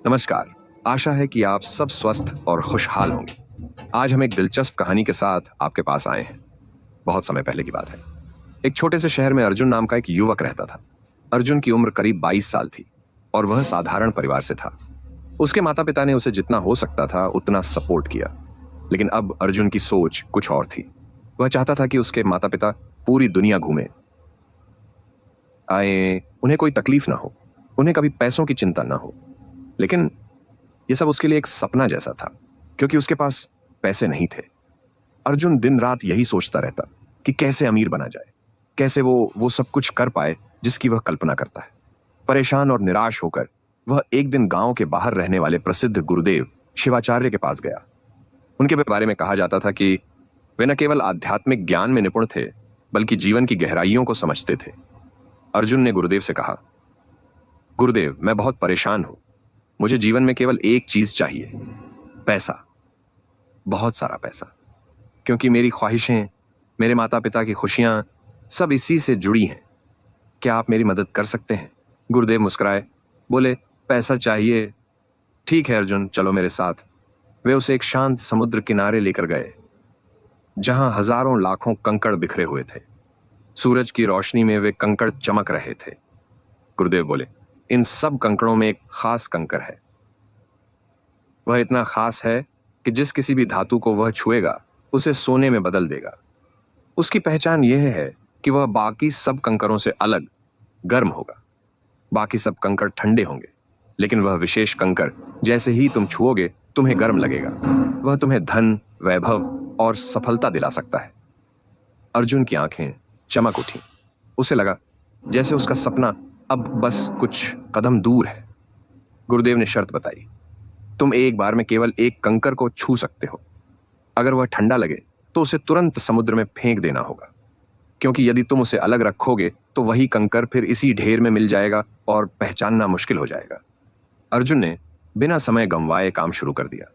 नमस्कार। आशा है कि आप सब स्वस्थ और खुशहाल होंगे। आज हम एक दिलचस्प कहानी के साथ आपके पास आए हैं। बहुत समय पहले की बात है। एक छोटे से शहर में अर्जुन नाम का एक युवक रहता था। अर्जुन की उम्र करीब 22 साल थी और वह साधारण परिवार से था। उसके माता पिता ने उसे जितना हो सकता था उतना सपोर्ट किया, लेकिन अब अर्जुन की सोच कुछ और थी। वह चाहता था कि उसके माता पिता पूरी दुनिया घूमे आए, उन्हें कोई तकलीफ ना हो, उन्हें कभी पैसों की चिंता ना हो। लेकिन यह सब उसके लिए एक सपना जैसा था, क्योंकि उसके पास पैसे नहीं थे। अर्जुन दिन रात यही सोचता रहता कि कैसे अमीर बना जाए, कैसे वो सब कुछ कर पाए जिसकी वह कल्पना करता है। परेशान और निराश होकर वह एक दिन गांव के बाहर रहने वाले प्रसिद्ध गुरुदेव शिवाचार्य के पास गया। उनके बारे में कहा जाता था कि वे न केवल आध्यात्मिक ज्ञान में निपुण थे, बल्कि जीवन की गहराइयों को समझते थे। अर्जुन ने गुरुदेव से कहा, गुरुदेव, मैं बहुत परेशान हूं। मुझे जीवन में केवल एक चीज चाहिए, पैसा, बहुत सारा पैसा। क्योंकि मेरी ख्वाहिशें, मेरे माता पिता की खुशियां सब इसी से जुड़ी हैं। क्या आप मेरी मदद कर सकते हैं? गुरुदेव मुस्कुराए, बोले, पैसा चाहिए? ठीक है अर्जुन, चलो मेरे साथ। वे उसे एक शांत समुद्र किनारे लेकर गए, जहां हजारों लाखों कंकड़ बिखरे हुए थे। सूरज की रोशनी में वे कंकड़ चमक रहे थे। गुरुदेव बोले, इन सब कंकड़ों में एक खास कंकड़ है। वह इतना खास है कि जिस किसी भी धातु को वह छुएगा उसे सोने में बदल देगा। उसकी पहचान यह है कि वह बाकी सब कंकरों से अलग गर्म होगा। बाकी सब कंकड़ ठंडे होंगे, लेकिन वह विशेष कंकड़ जैसे ही तुम छुओगे तुम्हें गर्म लगेगा। वह तुम्हें धन, वैभव और सफलता दिला सकता है। अर्जुन की आंखें चमक उठी। उसे लगा जैसे उसका सपना अब बस कुछ कदम दूर है। गुरुदेव ने शर्त बताई, तुम एक बार में केवल एक कंकर को छू सकते हो। अगर वह ठंडा लगे तो उसे तुरंत समुद्र में फेंक देना होगा, क्योंकि यदि तुम उसे अलग रखोगे तो वही कंकर फिर इसी ढेर में मिल जाएगा और पहचानना मुश्किल हो जाएगा। अर्जुन ने बिना समय गंवाए काम शुरू कर दिया।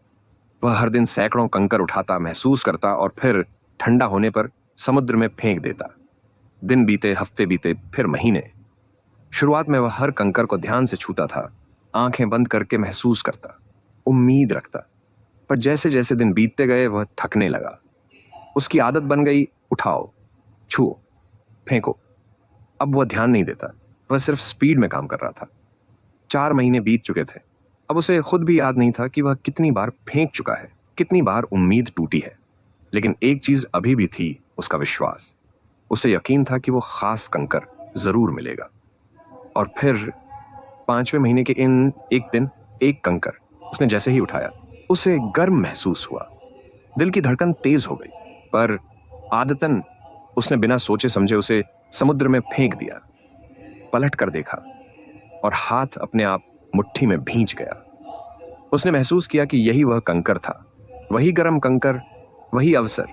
वह हर दिन सैकड़ों कंकर उठाता, महसूस करता और फिर ठंडा होने पर समुद्र में फेंक देता। दिन बीते, हफ्ते बीते, फिर महीने। शुरुआत में वह हर कंकर को ध्यान से छूता था, आंखें बंद करके महसूस करता, उम्मीद रखता। पर जैसे जैसे दिन बीतते गए वह थकने लगा। उसकी आदत बन गई, उठाओ, छुओ, फेंको। अब वह ध्यान नहीं देता, वह सिर्फ स्पीड में काम कर रहा था। 4 महीने बीत चुके थे। अब उसे खुद भी याद नहीं था कि वह कितनी बार फेंक चुका है, कितनी बार उम्मीद टूटी है। लेकिन एक चीज अभी भी थी, उसका विश्वास। उसे यकीन था कि वो खास कंकर जरूर मिलेगा। और फिर 5वें महीने के एक दिन एक कंकर उसने जैसे ही उठाया, उसे गर्म महसूस हुआ। दिल की धड़कन तेज हो गई, पर आदतन उसने बिना सोचे समझे उसे समुद्र में फेंक दिया। पलट कर देखा और हाथ अपने आप मुट्ठी में भींच गया। उसने महसूस किया कि यही वह कंकर था, वही गर्म कंकर, वही अवसर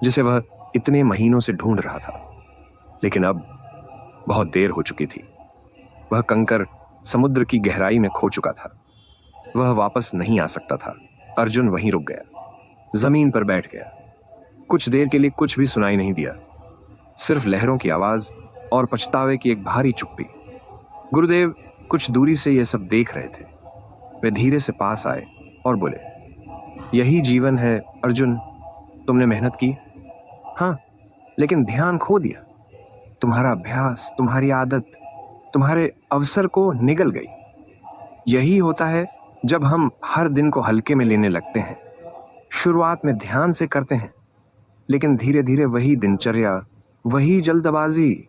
जिसे वह इतने महीनों से ढूंढ रहा था। लेकिन अब बहुत देर हो चुकी थी। वह कंकर समुद्र की गहराई में खो चुका था। वह वापस नहीं आ सकता था। अर्जुन वहीं रुक गया, जमीन पर बैठ गया। कुछ देर के लिए कुछ भी सुनाई नहीं दिया, सिर्फ लहरों की आवाज और पछतावे की एक भारी चुप्पी। गुरुदेव कुछ दूरी से यह सब देख रहे थे। वे धीरे से पास आए और बोले, यही जीवन है अर्जुन, तुमने मेहनत की, हाँ, लेकिन ध्यान खो दिया। तुम्हारा अभ्यास, तुम्हारी आदत, तुम्हारे अवसर को निगल गई। यही होता है जब हम हर दिन को हल्के में लेने लगते हैं। शुरुआत में ध्यान से करते हैं, लेकिन धीरे धीरे वही दिनचर्या, वही जल्दबाजी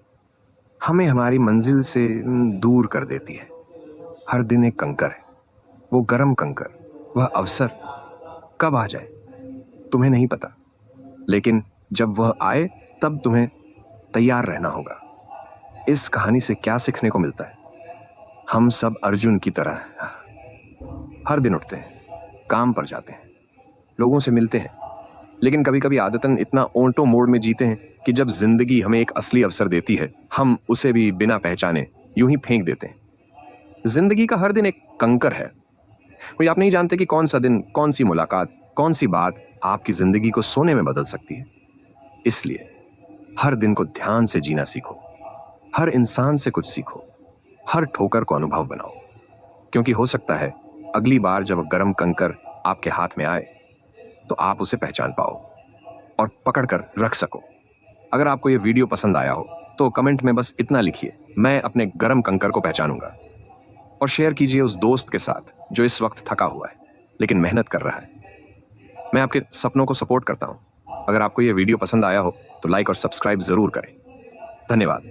हमें हमारी मंजिल से दूर कर देती है। हर दिन एक कंकर है, वो गर्म कंकर, वह अवसर कब आ जाए तुम्हें नहीं पता, लेकिन जब वह आए तब तुम्हें तैयार रहना होगा। इस कहानी से क्या सीखने को मिलता है? हम सब अर्जुन की तरह हर दिन उठते हैं, काम पर जाते हैं, लोगों से मिलते हैं, लेकिन कभी कभी आदतन इतना ऑटो मोड में जीते हैं कि जब जिंदगी हमें एक असली अवसर देती है, हम उसे भी बिना पहचाने यूं ही फेंक देते हैं। जिंदगी का हर दिन एक कंकर है। कोई आप नहीं जानते कि कौन सा दिन, कौन सी मुलाकात, कौन सी बात आपकी जिंदगी को सोने में बदल सकती है। इसलिए हर दिन को ध्यान से जीना सीखो, हर इंसान से कुछ सीखो, हर ठोकर को अनुभव बनाओ, क्योंकि हो सकता है अगली बार जब गर्म कंकर आपके हाथ में आए तो आप उसे पहचान पाओ और पकड़कर रख सको। अगर आपको यह वीडियो पसंद आया हो तो कमेंट में बस इतना लिखिए, मैं अपने गर्म कंकर को पहचानूंगा, और शेयर कीजिए उस दोस्त के साथ जो इस वक्त थका हुआ है लेकिन मेहनत कर रहा है। मैं आपके सपनों को सपोर्ट करता हूं। अगर आपको यह वीडियो पसंद आया हो तो लाइक और सब्सक्राइब जरूर करें। धन्यवाद।